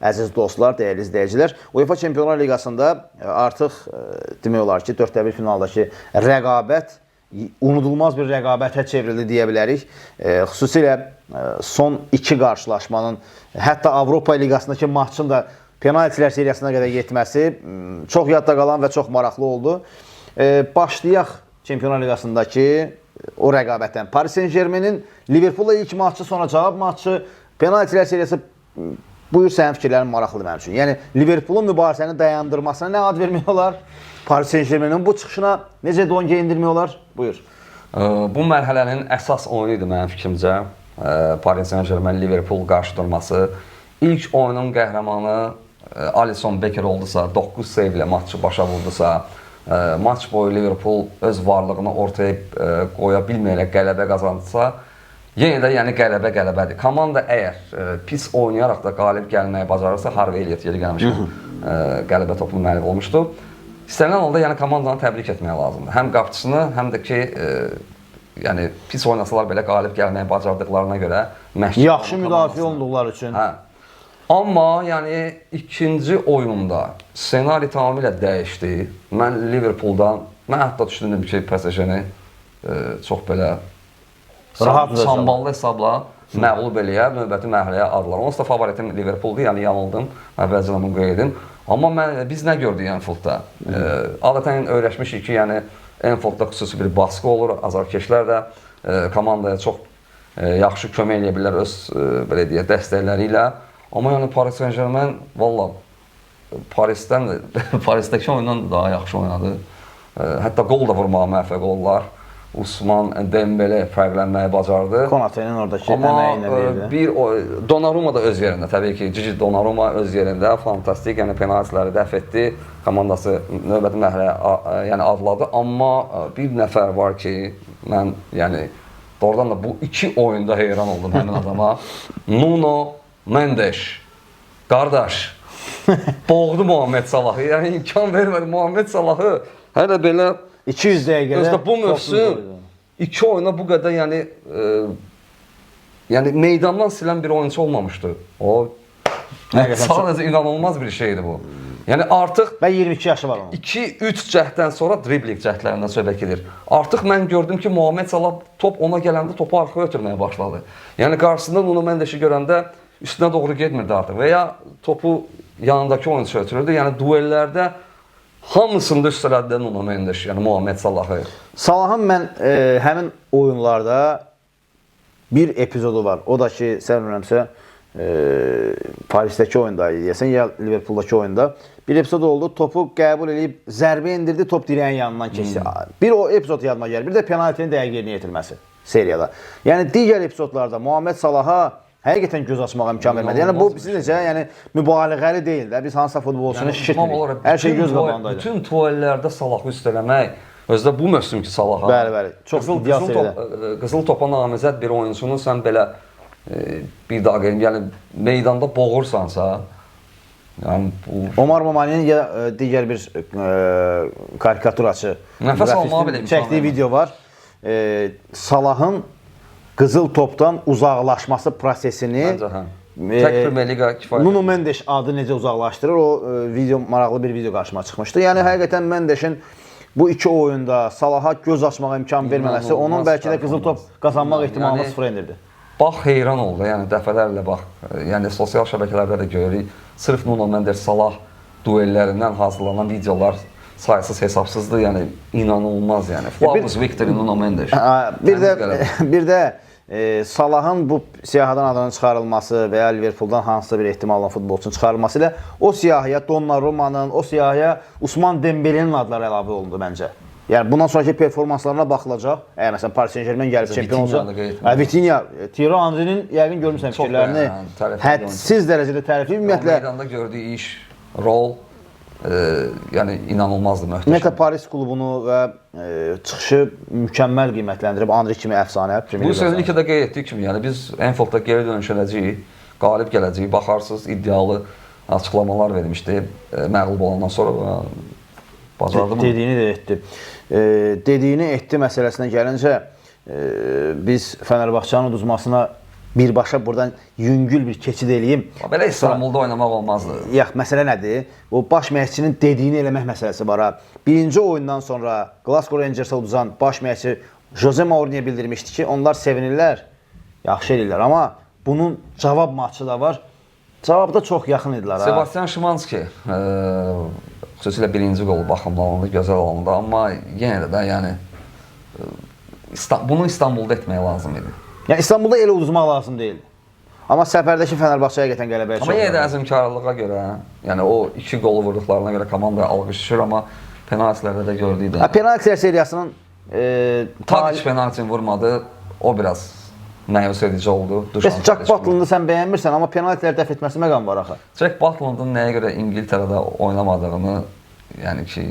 əziz dostlar, dəyərli izləyicilər. UEFA Çempionlar Liqasında artıq demək olar ki, 4-1 finaldakı rəqabət unudulmaz bir rəqabətə çevrildi deyə bilərik. Xüsusilə son iki qarşılaşmanın, hətta Avropa Liqasındakı maçın da penaltilər seriyasına qədər getməsi çox yadda qalan və çox maraqlı oldu. Başlayaq Çempionlar Liqasındakı o rəqabətdən. Paris Saint-Germain'in Liverpool'la ilk maçı, sonra cavab maçı, penaltilər seriyası. Buyur, sənin fikirlərin maraqlıdır mənim üçün. Yəni, Liverpool'un mübarizəni dayandırmasına nə ad vermək olar? Paris Saint-Germain'in bu çıxışına necə don geyindirmək olar? Buyur. Bu mərhələnin əsas oyunu idi mənim fikrimcə. Paris Saint-Germain Liverpool qarşıdurması. İlk oyunun qəhrəmanı Alisson Becker oldusa, 9 save ilə maçı başa vurdusa, maç boyu Liverpool öz varlığını ortaya qoya bilməyərək qələbə qazandısa, yenə də yəni qələbədir. Komanda əgər pis oynayaraq da qalib gəlməyi bacarırsa, Harvey Elliott yeri gəlmişdir, qələbə topunu müəllif olmuşdu. İstənilən halda yəni komandanı təbrik etmək lazımdır. Həm qapıçısını, həm də ki, yəni pis oynasalar belə qalib gəlməyi bacardıqlarına görə məşqçi yaxşı müdafiə olunduqları üçün. Hə. Amma yəni ikinci oyunda ssenari tamamilə dəyişdi. Mən Liverpooldan, mən hətta düşündüm ki, PSG-ni çox belə samballı hesabla məğlub eləyər, növbəti mərhələyə adılar. Onsuz da favoritim Liverpooldur, yəni yanıldım, əvvəlcədən bunu qeyd. Amma biz nə gördük Anfieldda? Adətən öyrəşmişik ki, yəni Anfieldda xüsusi bir baskı olur, azarkeşlər də komandaya çox yaxşı kömək edə bilər öz belə deyək, dəstəkləri ilə. Amma yəni Paris Saint-Germain valla Parisdəki oyundan daha yaxşı oynadı. Hətta qol da vurmağa müvəffəq oldular. Usman Dembele fərqlənməyi bacardı. Konate'nin oradakı əməyinə verdi. Bir Donnarumma da öz yerində, təbii ki, Gigi Donnarumma öz yerində fantastik, yəni penaltiləri dəf etdi. Komandası növbəti mərhələyə yəni adladı. Amma bir nəfər var ki, mən yəni doğrudan da bu iki oyunda heyran oldum həmin adama. Nuno Mendes. Qardaş, boğdu Muhammed Salahı. Yəni imkan vermədi Muhammed Salahı. Hələ belə 200 dəqiqədə bu mövsüm iki oyuna bu qədər yəni meydandan silən bir oyuncu olmamışdı. O sadəcə inanılmaz bir şeydir bu. Yəni artıq və 22 yaşı var onun. 2-3 cəhddən sonra dribling cəhdlərindən söhbət gedir. Artıq mən gördüm ki, Muhammed Salah top ona gələndə topu arxaya ötürməyə başladı. Yəni qarşısında Nuno Mendesi görəndə üstünə doğru getmirdi artıq və ya topu yanındakı oyuncu ötürürdü. Yəni duellərdə hamısında üstələdi Nuno Mendes, yəni Muhammed Salahı. Salahın mən həmin oyunlarda bir epizodu var. O da ki, sən bilmirəmsə, Parisdəki oyunda deyəsən, ya Liverpooldakı oyunda bir epizod oldu. Topu qəbul edib zərbə indirdi, top dirəyin yanından keçdi. Bir o epizod yadıma gəlir. Bir də penaltinin dəqiq yerinə yetirməsi seriyada. Yəni digər epizodlarda Muhammed Salaha həqiqətən göz açmağa imkan vermədi. Yəni bu necə, yəni mübaliğəli deyil də. Biz hansısa futbolçunu şişirtmirik. Hər şey göz qabağındaydı. Bütün tuallərdə Salahı üstələmək, özdə bu mövsümki Salaha. Bəli. Çox iddias edilir. Qızıl topa namizəd bir oyuncunu sən belə bir daha qeym, yəni meydanda boğursansa, yəni bu Omar Mamaninin ya digər bir karikaturaçı nəfəs almağa belə çəkdiyi video var. Salahın qızıl topdan uzaqlaşması prosesini tək Premier Liqa kifayət. Nuno Mendes adı necə uzaqlaşdırır? O video maraqlı bir video qarşıma çıxmışdı. Yəni həqiqətən Mendes'in bu iki oyunda Salaha göz açmağa imkan verməməsi onun bəlkə də qızıl top qazanmaq ehtimalını sıfıra endirdi. Bax, heyran oldu. Yəni dəfələrlə bax, yəni sosial şəbəkələrdə də görürük. Sırf Nuno Mendes Salah duellərindən hazırlanan videolar sayısız hesabsızdır. Yəni inanılmaz yəni. Flawless victory Nuno Mendes. Bir də Salahın bu siyahıdan adının çıxarılması və ya Liverpooldan hansısa bir ehtimalla futbolçunun çıxarılması ilə o siyahıya Donnarumma'nın, o siyahıya Usman Dembele'nin adları əlavə olundu məncə. Yəni bundan sonraki performanslarına baxılacaq. Əgər məsələn Paris Saint-Germain gəlib çempion olsa, Vitinha, Thierry Henry'nin yəqin görmüsən fikirlərini hədsiz dərəcədə tərifli. Ümumiyyətlə meydanda gördüyü iş, rol yəni inanılmazdır, möhtəşəm. Ümumiyyətlə Paris klubunu və çıxışı mükəmməl qiymətləndirib, Henry kimi əfsanə. Bu sözü ilk də qeyd etdik kimi, yəni biz Anfieldda geri dönüş edəcəyik, qalib gələcəyik, baxarsınız iddialı açıqlamalar vermişdi məğlub olandan sonra bacardı mı? Dediyini də etdi. Dediyini etdi məsələsinə gəlincə biz Fənərbağçanın uduzmasına birbaşa buradan yüngül bir keçid eləyim. Belə İstanbulda oynamaq olmazdı. Yox, məsələ nədir? O baş məşqçinin dediyini eləmək məsələsi var ha. Birinci oyundan sonra Glasgow Rangersə uduzan baş məşqçi Jose Mourinho bildirmişdi ki, onlar sevinirlər, yaxşı eləyirlər. Amma bunun cavab maçı da var. Cavabda çox yaxın idilər ha. Sebastian Szymanski xüsusilə birinci qolu baxımlı alındı, gözəl alındı. Amma yenə də yəni bunu İstanbulda etmək lazım idi. Yəni İstanbulda elə uduzmaq lazım deyil. Amma səfərdəki Fənərbağçə həqiqətən qələbəyə çox. Amma yenə də əzmkarlığa görə, yəni o 2 qolu vurduqlarına görə komandaya alqışlayır, amma penaltilərdə də gördük də. Penaltilər seriyasının Tadic penaltini vurmadı, o biraz məyus edici oldu. Bəs Jack Butland'ı sən bəyənmirsən, amma penaltilər dəf etməsi məqam var axı. Jack Butland'ın nəyə görə İngiltərədə oynamadığını, yəni ki...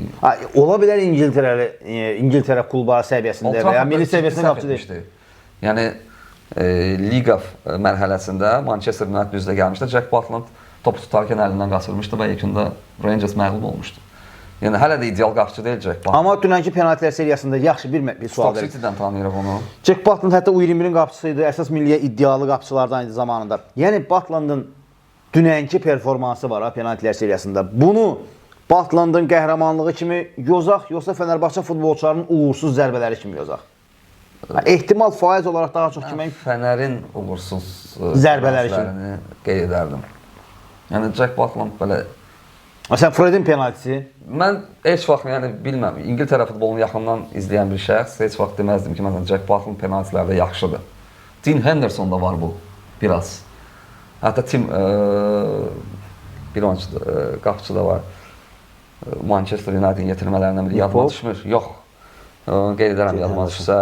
Ola bilər İngiltərə klubları səviyyəsində və ya milli səviyyəsində qapçı deyil. Yəni, Liga mərhələsində Manchester United üzrə gəlmişdə Jack Butland topu tutarkən əlindən qaçırmışdı və yekunda Rangers məğlub olmuşdu. Yəni, hələ də ideal qapçı deyil Jack Butland. Amma dünənki penaltilər seriyasında yaxşı bir sual verir. Stoke City-dən tanıyırıq onu. Jack Butland hətta U21-in qapçısı idi, əsas milliyə iddialı qapçılardan idi zamanında. Yəni, Butlandın dünənki performansı var ha, penaltilər seriyasında. Bunu Butlandın qəhrəmanlığı kimi yozaq, yoxsa Fənərbağçə futbolçularının uğursuz zərbələri kimi yozaq? Ehtimal faiz olaraq daha çox kimək? Fənərin uğursuz zərbələri kimi qeyd edərdim. Yəni, Jack Butland belə... Məsələn, Fredin penaltisi? Mən heç vaxt, yəni bilməm, İngiltərə futbolunu yaxından izləyən bir şəxs heç vaxt deməzdim ki, məsələn, Jack Butland penaltilərdə yaxşıdır. Dean Henderson da var bu, biraz. Hətta bir qapçı da var. Manchester United-in yetirmələrindən biri yadıma düşmür. Yox, qeyd edərəm yadıma düşsə.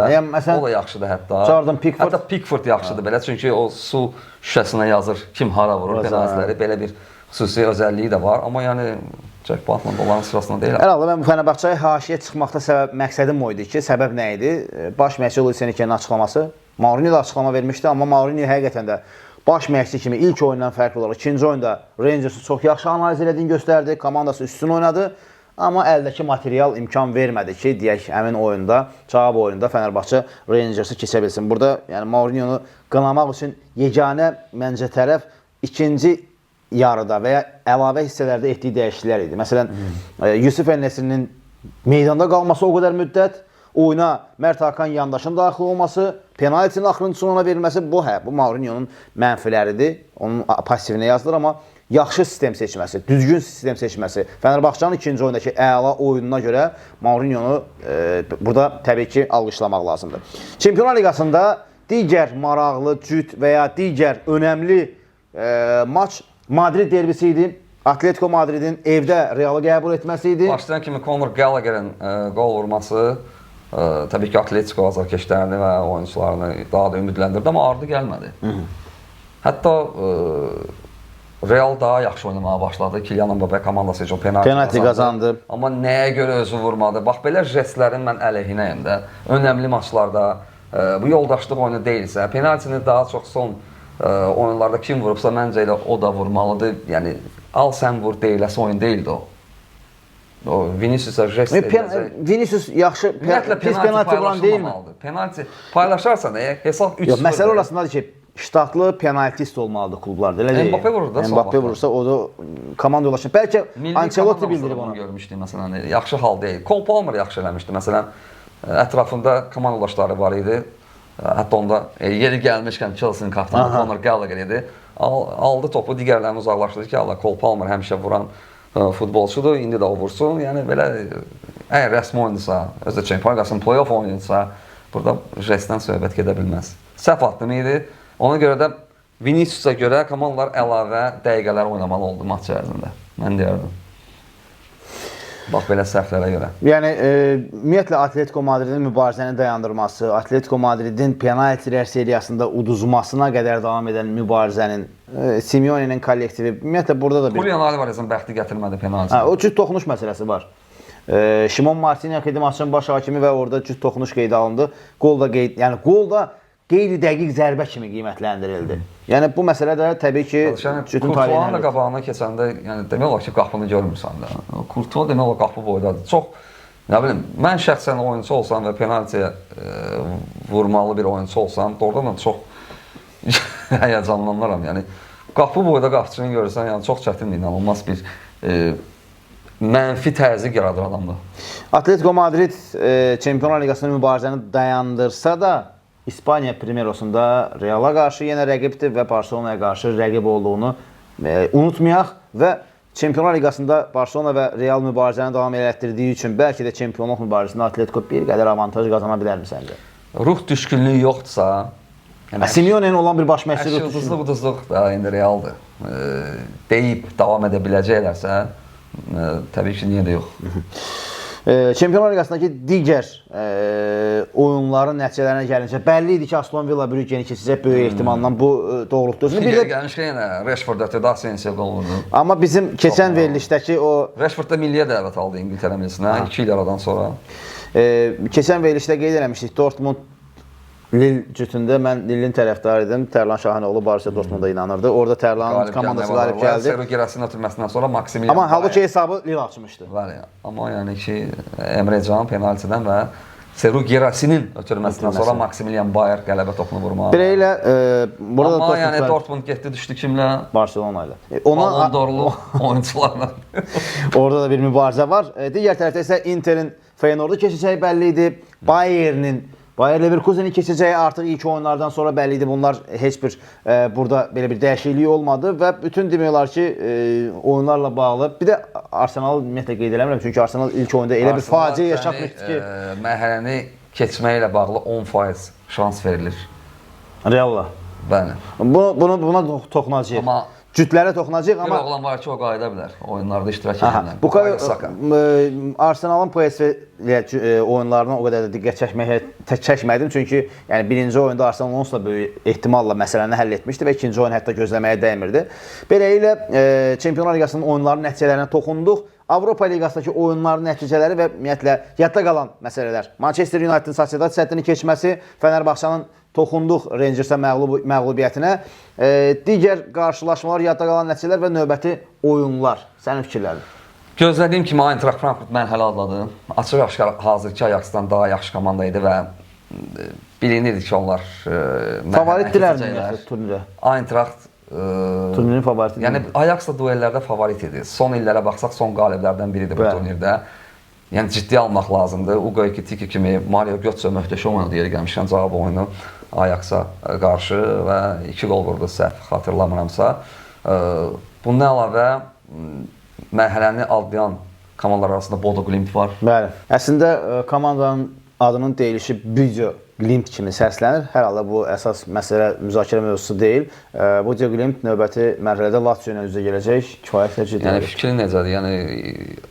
O da yaxşıdır hətta. Jordan Pickford? Hətta Pickford yaxşıdır belə, çünki o su şüşəsinə yazır kim hara vurur penaltiləri, belə bir xüsusi özəlliyi də var. Amma yəni Jack Butland onların sırasında deyil. Hər halda mən bu Fənərbağçaya haşiyə çıxmaqda məqsədim o idi ki, səbəb nə idi? Baş məşqçi Luis Enrique'nin açıqlaması. Mourinho da açıqlama vermişdi, amma Mourinho həqiqətən də baş məşqçi kimi ilk oyundan fərqli olaraq ikinci oyunda Rangers'ı çox yaxşı analiz edildiyini göstərdi, komandası üstün oynadı. Amma əldəki material imkan vermədi ki, deyək, həmin oyunda, cavab oyunda Fənərbağçə Rangers'ı keçə bilsin. Burada yəni Mourinho'nu qınamaq üçün yeganə məncə tərəf ikinci yarıda və ya əlavə hissələrdə etdiyi dəyişikliklər idi. Məsələn, Yusuf El-Nesrinin meydanda qalması o qədər müddət, oyuna Mert Hakan yandaşın daxil olması, penaltinin axırıncısının ona verilməsi, bu Mourinho'nun mənfiləridir. Onun pasivinə yazılır, amma yaxşı sistem seçməsi, düzgün sistem seçməsi, Fənərbağçanın ikinci oyundakı əla oyununa görə Mourinho'nu burada təbii ki, alqışlamaq lazımdır. Çempionlar Liqasında digər maraqlı, cüt və ya digər önəmli maç Madrid derbisi idi. Atletico Madridin evdə Realı qəbul etməsi idi. Başlayan kimi Conor Gallagher'in qol vurması təbii ki, Atletico azarkeşlərini və oyuncularını daha da ümidləndirdi, amma ardı gəlmədi. Hətta Real daha yaxşı oynamağa başladı. Kylian Mbappé komandası üçün penalti qazandı. Amma nəyə görə özü vurmadı? Bax, belə jestlərin mən əleyhinəyim də. Önəmli maçlarda bu yoldaşlıq oyunu deyilsə, penaltini daha çox son oyunlarda kim vurubsa, məncə elə o da vurmalıdır. Yəni, al sən vur deyiləsi oyun deyildi o. O, Vinicius'a jest edəcək. Vinicius yaxşı, pis penalti vuran deyilmi? Penalti paylaşarsan, hesab 3-0. Məsələ orasındadır ki, ştatlı penaltist olmalıdır klublarda, elə deyil. Mbappé vurur da. Mbappé vurursa, o da komanda ulaşır. Bəlkə Ancelotti bildirib onu. Görmüşdük, məsələn, yaxşı hal deyil. Cole Palmer yaxşı eləmişdi, məsələn, ətrafında komanda ulaşları var idi. Hətta onda yeri gəlmişkən Chelsea-nin kapitanı Conor Gallagher idi. Aldı topu, digərlərini uzaqlaşdırdı ki, Allah, Cole Palmer həmişə vuran futbolçudur, indi də o vursun. Yəni, belə, əgər rəsmi oyundusa, özdə Çempionlar Liqasının play-off oyundusa, burada jestdən söhbət gedə bilməz. Səhv addım idi. Ona görə də Vinicius'a görə komandalar əlavə dəqiqələr oynamalı oldu maç ərzində. Mən deyərdim. Bax, belə səhvlərə görə. Yəni, ümumiyyətlə, Atletico Madridin mübarizəni dayandırması, Atletico Madridin penaltilər seriyasında uduzmasına qədər davam edən mübarizənin, Simeone'nin kollektivi, ümumiyyətlə, burada da bir... Julian Alvarez'in bəxti gətirmədi penaltini. O cüt toxunuş məsələsi var. Şimon Martinyak idi maçın baş hakimi və orada cüt toxunuş qeydə alındı. Qol da qeyri-dəqiq zərbə kimi qiymətləndirildi. Yəni, bu məsələ də təbii ki, cütün taleyini... Kurtuvanın da qabağına keçəndə, yəni, demək olar ki, qapını görmürsən də. Kurtuva demək olar qapı boydadır. Çox, nə bilim, mən şəxsən oyuncu olsam və penaltiyə vurmalı bir oyuncu olsam, doğrudan da çox həyəcanlanıram. Yəni qapı boyda qapıçını görürsən, yəni çox çətindir, inanılmaz bir mənfi təzyiq yaradır adamda. Atletico Madrid Çempionlar Liqasının mübarizəni dayandırsa da İspaniya Primerosunda Reala qarşı yenə rəqibdir və Barcelonaya qarşı rəqib olduğunu unutmayaq və Çempionlar Liqasında Barcelona və Real mübarizəni davam elətdirdiyi üçün bəlkə də çempionluq mübarizəsində Atletico bir qədər avantaj qazana bilərmi səncə? Ruh düşkünlüyü yoxdursa, Simeone'nin olan bir baş məşqçi ruh düşkünlüyü uduzluq da indi Realdır. Deyib davam edə biləcəklərsə, təbii ki, niyə də yox. Çempionlar Liqasındakı digər oyunların nəticələrinə gəlincə bəlli idi ki, Aston Villa Brüggeni keçəcək böyük ehtimalla bu doğruluqdur. Bir də gəlmişkən yenə Rashford da Asensio qol vurdu. Amma bizim keçən verilişdəki o Rashford da milliyə dəvət aldı İngiltərə millisinə 2 il aradan sonra. Keçən verilişdə qeyd eləmişdik Dortmund Lille cütündə mən Lille'in tərəfdarı idim. Tərlan Şahinoğlu Borussia Dortmunda inanırdı. Orada Tərlanın komandası qalib gəldi. Seru Gerasinin ötürməsindən sonra Maximilian. Amma halbuki hesabı Lille açmışdı. Bəli. Amma yəni ki Emre Can penaltidən və Seru Gerasinin ötürməsindən sonra Maximilian Bayer qələbə topunu vurmağa. Beləliklə burada amma yəni Dortmund getdi düşdü kimlə? Barcelona ilə. Ballon d'Orlu oyunçularla. Orada da bir mübarizə var. Digər tərəfdə isə Interin Feyenoordu keçəcəyi bəlli idi. Bayernin Bayer Leverkusen'in keçəcəyi artıq ilk oyunlardan sonra bəlli idi. Bunlar heç bir burada belə bir dəyişiklik olmadı və bütün demək olar ki oyunlarla bağlı. Bir də Arsenal ümumiyyətlə qeyd eləmirəm çünki Arsenal ilk oyunda elə bir faciə yaşatmışdı ki, mərhələni keçməklə bağlı 10% şans verilir. Realla. Bəli. Buna toxunacağıq. Amma cütlərə toxunacağıq amma bir oğlan var ki, o qayıda bilər oyunlarda iştirak edənlər. Bu Arsenalın PSV ilə oyunlarına o qədər də diqqət çəkmədim çünki yəni birinci oyunda Arsenal onsuz da böyük ehtimalla məsələni həll etmişdi və ikinci oyun hətta gözləməyə dəymirdi. Beləliklə Çempionlar Liqasının oyunlarının nəticələrinə toxunduq. Avropa Liqasındakı oyunların nəticələri və ümumiyyətlə yadda qalan məsələlər. Manchester Unitedin Sociedad səddini keçməsi, Fenerbahçe'nin toxunduq Rangers'a məğlubiyyətinə. Digər qarşılaşmalar, yadda qalan nəticələr və növbəti oyunlar. Sənin fikirlərin? Gözlədiyim kimi Eintracht Frankfurt mərhələ adladı. Açıq-aşkar hazırki Ajax'dan daha yaxşı komanda idi və bilinirdi ki, onlar favoritdirlər turnirə. Eintracht turnirin favoriti. Yəni Ajax'la duellərdə favorit idi. Son illərə baxsaq son qaliblərdən biridir bu turnirdə. Yəni ciddi almaq lazımdır. Ugo Ekitiki kimi Mario Götze möhtəşəm oynadı yeri gəlmişkən cavab oyunu Ajax'a qarşı və 2 qol vurdu səhv xatırlamıramsa. Bundan əlavə mərhələni adlayan komandalar arasında Bodo Glimt var. Bəli. Əslində komandanın adının deyilişi Bodo Glimt kimi səslənir. Hər halda bu əsas məsələ müzakirə mövzusu deyil. Bodo Glimt növbəti mərhələdə Lazio ilə üzə gələcək. Kifayət ciddi. Yəni fikrin necədir? Yəni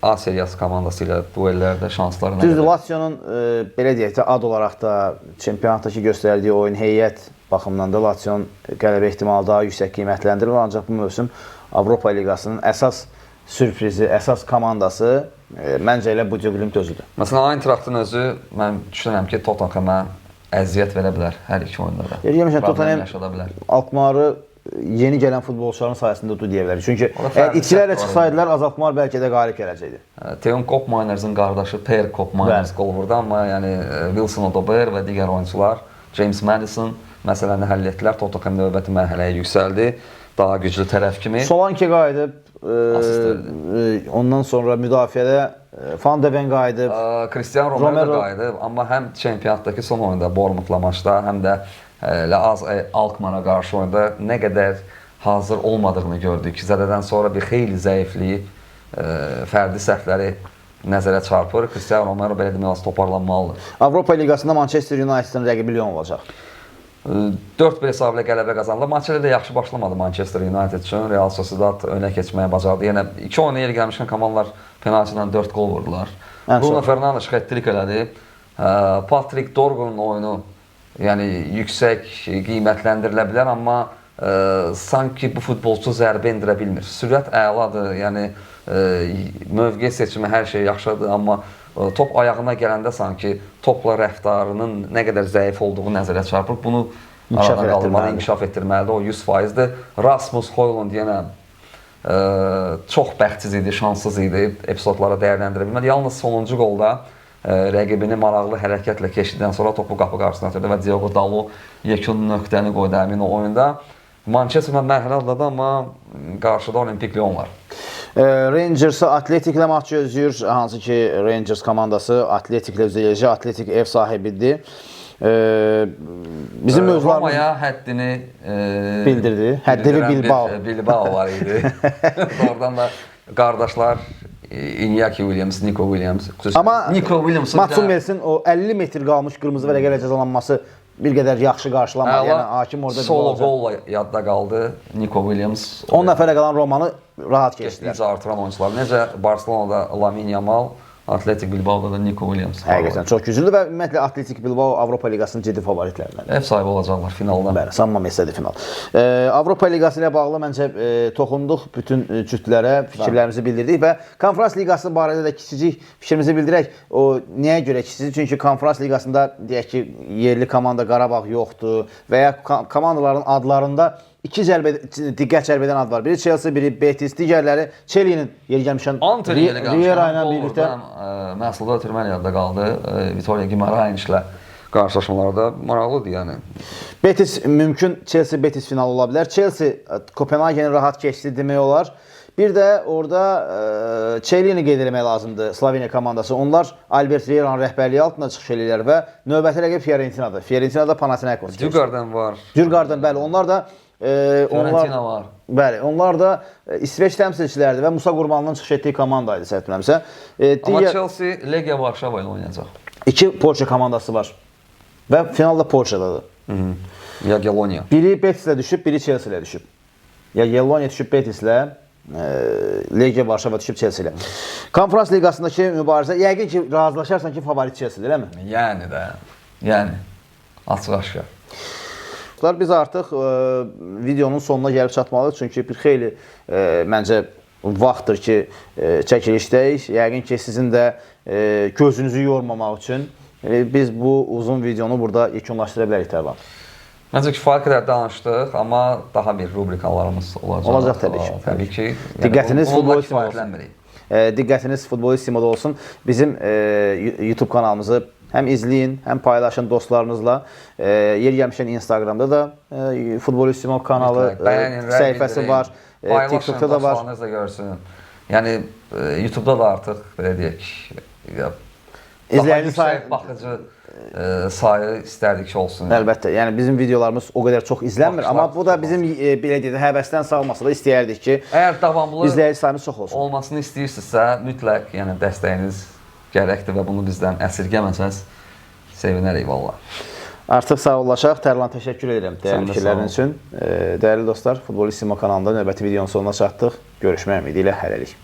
A seriyası komandası ilə duellərdə şansları nədir? Düzdür, Lazio'nun belə deyək də ad olaraq da çempionatdakı göstərdiyi oyun heyət baxımından da Lazio'nun qələbə ehtimalı daha yüksək qiymətləndirilir. Ancaq bu mövsüm Avropa Liqasının əsas sürprizi, əsas komandası məncə elə Bodo Glimt özüdür. Məsələn, Eintrachtın özü mən düşünürəm ki, Tottenham'a əziyyət verə bilər hər iki oyunda da. Yemişən Tottenham Alkmaarı yeni gələn futbolçuların sayəsində deyə bilərik. Çünki itkilərlə çıxsaydılar Alkmaar bəlkə də qalib gələcəkdi. Teon Koopmeiners'ın qardaşı Per Koopmeiners qol vurdu, amma yəni Wilson Odober və digər oyunçular, James Madison məsələni həll etdilər. Tottenham növbəti mərhələyə yüksəldi. Daha güclü tərəf kimi. Solanke qayıdıb. Ondan sonra müdafiədə Van de Ven qayıdıb. Cristiano Romero qayıdıb, amma həm çempionatdakı son oyunda Bournemouthla maçda, həm də Alkmaara qarşı oyunda nə qədər hazır olmadığını gördük. Zədədən sonra bir xeyli zəifliyib, fərdi səhvləri nəzərə çarpır. Cristiano Romero belə demək olar toparlanmalıdır. Avropa Liqasında Manchester United'ın rəqibi Lyon olacaq. 4-1 hesabı ilə qələbə qazandı. Maçda da yaxşı başlamadı Manchester United üçün. Real Sociedad önə keçməyə bacardı. Yenə 2 oyuna yer gəlmişkən komandalar penaltidən 4 qol vurdular. Bruno Fernandes xəttəlik elədi. Patrick Dorgun'un oyunu yəni yüksək qiymətləndirilə bilər, amma sanki bu futbolçu zərbə endirə bilmir. Sürət əladır, yəni mövqe seçimi hər şey yaxşıdır, amma top ayağına gələndə sanki topla rəftarının nə qədər zəif olduğu nəzərə çarpır. Bunu aradan qaldırmalı, inkişaf etdirməlidir. O 100%-dir. Rasmus Højlund yenə çox bəxtsiz idi, şanssız idi. Epizodlara dəyərləndirə bilmədi. Yalnız sonuncu qolda rəqibini maraqlı hərəkətlə keçdidən sonra topu qapı qarşısına ötürdü və Diogo Dalo yekun nöqtəni qoydu həmin o oyunda. Manchesterlə mərhələ adladı, amma qarşıda Olimpik Lyon var. Rangers Atletiklə maç gözləyir. Hansı ki Rangers komandası Atletiklə üzləşəcək. Atletik ev sahibidir. Bizim mövzularımız Romaya həddini bildirdi. Həddini Bilbao. Bilbao var idi. Oradan da qardaşlar Iñaki Williams, Nico Williams. Amma Nico Williams'ın Matsun Melsin o 50 metr qalmış qırmızı vərəqə ilə cəzalanması bir qədər yaxşı qarşılanmadı. Yəni hakim orada solo golla yadda qaldı. Nico Williams 10 nəfərə qalan Romanı rahat keçdilər. Necə artıran oyunçular. Necə Barcelonada Lamine Yamal, Atletik Bilbao'da da Nico Williams. Həqiqətən çox güclüdür və ümumiyyətlə Atletik Bilbao Avropa Liqasının ciddi favoritlərindən. Ev sahibi olacaqlar finalda. Bəli, sanmam istədi final. Avropa Liqası ilə bağlı məncə toxunduq bütün cütlərə, fikirlərimizi bildirdik və Konferans Liqası barədə də kiçicik fikrimizi bildirək. O niyə görə kiçicik? Çünki Konferans Liqasında deyək ki, yerli komanda Qarabağ yoxdur və ya komandaların adlarında İki diqqət cəlb edən ad var. Biri Chelsea, biri Betis, digərləri Chelsea-nin yeri gəlmişən Riera ilə birlikdə məhsulda ötürmən yadda qaldı. Vitória Guimarães ilə qarşılaşmalarda maraqlıdır yəni. Betis mümkün Chelsea Betis finalı ola bilər. Chelsea Kopenhagen'i rahat keçdi demək olar. Bir də orada Chelsea-ni qeyd etmək lazımdır. Sloveniya komandası. Onlar Albert Riera'nın rəhbərliyi altında çıxış edirlər və növbəti rəqib Fiorentina'dır. Fiorentina'da Panathinaikos. Djurgården var. Djurgården bəli. Onlar da Fiorentina var. Bəli, onlar da İsveç təmsilçiləridir və Musa Qurbanlının çıxış etdiyi komandaydı səhv etmirəmsə. Amma Chelsea Legia Varşava ilə oynayacaq. İki Polşa komandası var və finalda Polşadadır. Jagiellonia. Biri Betislə düşüb, biri Chelsea ilə düşüb. Jagiellonia düşüb Betislə, Legia Varşava düşüb Chelsea ilə. Konferans Liqasındakı mübarizə yəqin ki razılaşarsan ki favorit Chelsea-dir, eləmi? Yəni də. Yəni açıq-aşkar. Biz artıq videonun sonuna gəlib çatmalıyıq. Çünki bir xeyli məncə vaxtdır ki çəkilişdəyik. Yəqin ki sizin də gözünüzü yormamaq üçün biz bu uzun videonu burada yekunlaşdıra bilərik Tərlan. Məncə kifayət qədər danışdıq, amma daha bir rubrikalarımız olacaq. Olacaq təbii ki. Təbii ki. Diqqətiniz futbolist olsun. Diqqətiniz futbolist simada olsun. Bizim YouTube kanalımızı həm izləyin, həm paylaşın dostlarınızla. Yer gəlmişən Instagramda da Futbolist Simon kanalı səhifəsi var. TikTokda da var. Dostlarınız da görsün. Yəni YouTube'da da artıq belə deyək, İzləyici sayı baxıcı sayı istərdik ki olsun. Əlbəttə. Yəni bizim videolarımız o qədər çox izlənmir, amma bu da bizim belə deyək, həvəsdən salmasa da istəyərdik ki, əgər davamlı izləyici sayımız çox olsun. Olmasını istəyirsinizsə, mütləq yəni dəstəyiniz gərəkdir və bunu bizdən əsirgəməsəz sevinərik valla. Artıq sağollaşaq. Tərlan, təşəkkür edirəm dəyərli fikirlərin üçün. Dəyərli dostlar, Futbolist Simo kanalında növbəti videonun sonuna çatdıq. Görüşmək ümidi ilə hələlik.